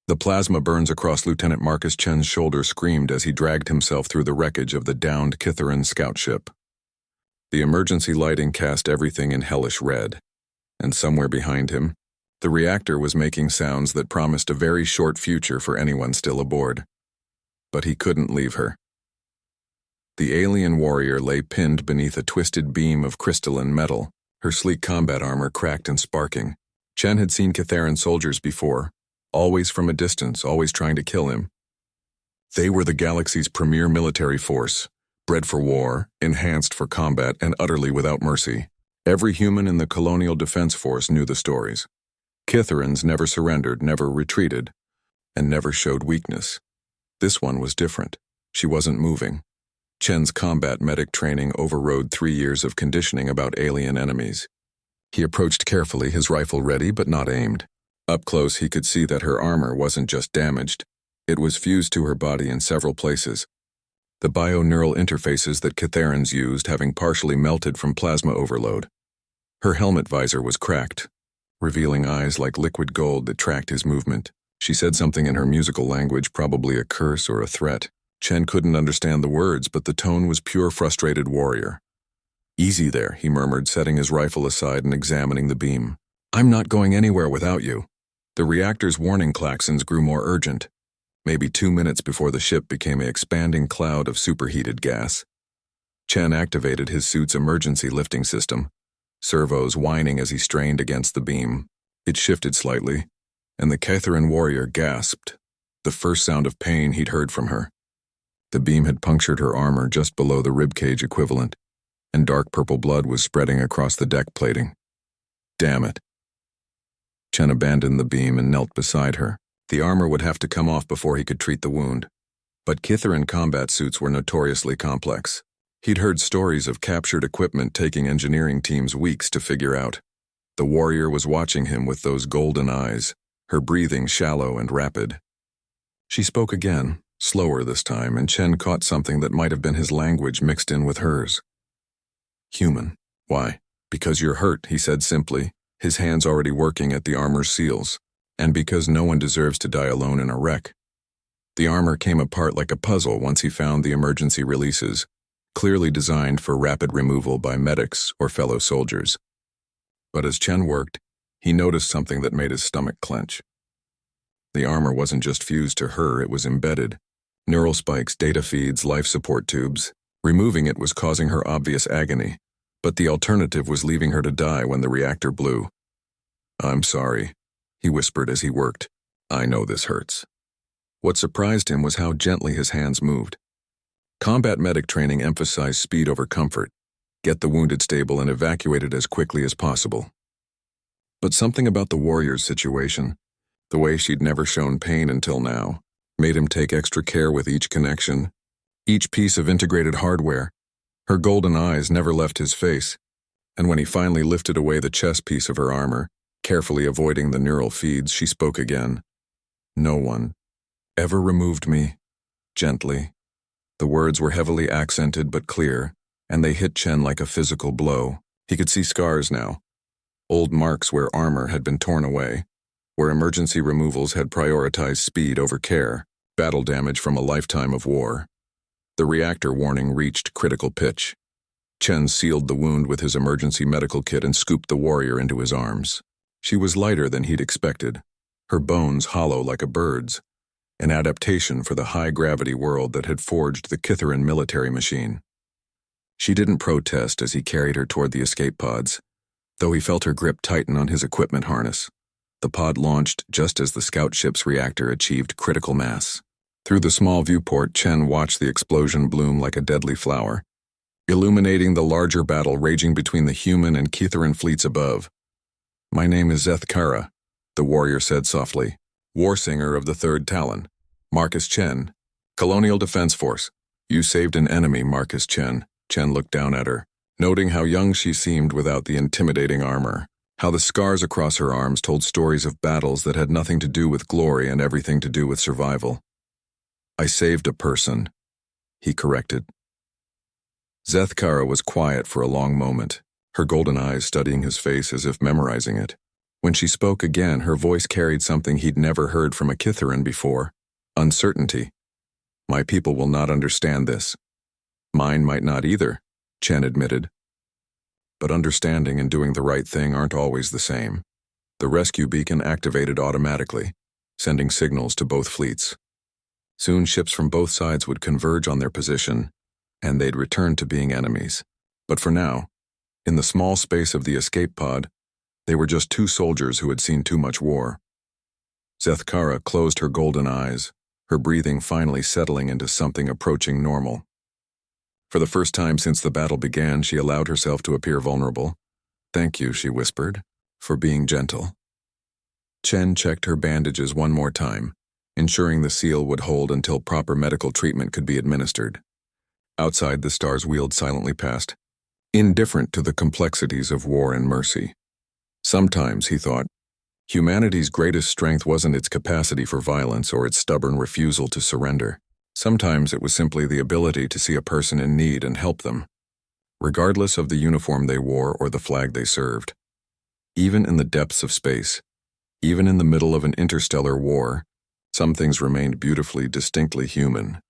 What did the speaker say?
The plasma burns across Lieutenant Marcus Chen's shoulder screamed as he dragged himself through the wreckage of the downed Kitharan scout ship. The emergency lighting cast everything in hellish red, and somewhere behind him, the reactor was making sounds that promised a very short future for anyone still aboard. But he couldn't leave her. The alien warrior lay pinned beneath a twisted beam of crystalline metal, her sleek combat armor cracked and sparking. Chen had seen Kitharan soldiers before, always from a distance, always trying to kill him. They were the galaxy's premier military force, bred for war, enhanced for combat, and utterly without mercy. Every human in the Colonial Defense Force knew the stories. Kitharans never surrendered, never retreated, and never showed weakness. This one was different. She wasn't moving. Chen's combat medic training overrode 3 years of conditioning about alien enemies. He approached carefully, his rifle ready but not aimed. Up close, he could see that her armor wasn't just damaged. It was fused to her body in several places. The bio-neural interfaces that Kitharans used having partially melted from plasma overload. Her helmet visor was cracked, revealing eyes like liquid gold that tracked his movement. She said something in her musical language, probably a curse or a threat. Chen couldn't understand the words, but the tone was pure frustrated warrior. "Easy there," he murmured, setting his rifle aside and examining the beam. "I'm not going anywhere without you." The reactor's warning klaxons grew more urgent, maybe 2 minutes before the ship became an expanding cloud of superheated gas. Chen activated his suit's emergency lifting system, servos whining as he strained against the beam. It shifted slightly, and the Kitharan warrior gasped, the first sound of pain he'd heard from her. The beam had punctured her armor just below the ribcage equivalent, and dark purple blood was spreading across the deck plating. Damn it. Chen abandoned the beam and knelt beside her. The armor would have to come off before he could treat the wound. But Kitharan combat suits were notoriously complex. He'd heard stories of captured equipment taking engineering teams weeks to figure out. The warrior was watching him with those golden eyes, her breathing shallow and rapid. She spoke again, slower this time, and Chen caught something that might have been his language mixed in with hers. "Human. Why?" "Because you're hurt," he said simply, his hands already working at the armor's seals. "And because no one deserves to die alone in a wreck." The armor came apart like a puzzle once he found the emergency releases, clearly designed for rapid removal by medics or fellow soldiers. But as Chen worked, he noticed something that made his stomach clench. The armor wasn't just fused to her, it was embedded. Neural spikes, data feeds, life support tubes. Removing it was causing her obvious agony, but the alternative was leaving her to die when the reactor blew. "I'm sorry," he whispered as he worked. "I know this hurts." What surprised him was how gently his hands moved. Combat medic training emphasized speed over comfort. Get the wounded stable and evacuate it as quickly as possible. But something about the warrior's situation, the way she'd never shown pain until now, made him take extra care with each connection, each piece of integrated hardware. Her golden eyes never left his face, and when he finally lifted away the chest piece of her armor, carefully avoiding the neural feeds, she spoke again. "No one ever removed me," gently. The words were heavily accented but clear, and they hit Chen like a physical blow. He could see scars now, old marks where armor had been torn away, where emergency removals had prioritized speed over care, battle damage from a lifetime of war. The reactor warning reached critical pitch. Chen sealed the wound with his emergency medical kit and scooped the warrior into his arms. She was lighter than he'd expected, her bones hollow like a bird's, an adaptation for the high-gravity world that had forged the Kitharan military machine. She didn't protest as he carried her toward the escape pods, though he felt her grip tighten on his equipment harness. The pod launched just as the scout ship's reactor achieved critical mass. Through the small viewport, Chen watched the explosion bloom like a deadly flower, illuminating the larger battle raging between the human and Kitharan fleets above. "My name is Zethkara," the warrior said softly, "Warsinger of the 3rd Talon. Marcus Chen, Colonial Defense Force. You saved an enemy, Marcus Chen." Chen looked down at her, noting how young she seemed without the intimidating armor, how the scars across her arms told stories of battles that had nothing to do with glory and everything to do with survival. "I saved a person," he corrected. Zethkara was quiet for a long moment, her golden eyes studying his face as if memorizing it. When she spoke again, her voice carried something he'd never heard from a Kithaeron before: uncertainty. My people will not understand this. Mine might not either, Chen admitted. But understanding and doing the right thing aren't always the same. The rescue beacon activated automatically, sending signals to both fleets. Soon ships from both sides would converge on their position, and they'd return to being enemies. But for now, in the small space of the escape pod, they were just two soldiers who had seen too much war. Zethkara closed her golden eyes, her breathing finally settling into something approaching normal. For the first time since the battle began, she allowed herself to appear vulnerable. "Thank you," she whispered, "for being gentle." Chen checked her bandages one more time, ensuring the seal would hold until proper medical treatment could be administered. Outside, the stars wheeled silently past, indifferent to the complexities of war and mercy. Sometimes, he thought, humanity's greatest strength wasn't its capacity for violence or its stubborn refusal to surrender. Sometimes it was simply the ability to see a person in need and help them, regardless of the uniform they wore or the flag they served. Even in the depths of space, even in the middle of an interstellar war, some things remained beautifully, distinctly human.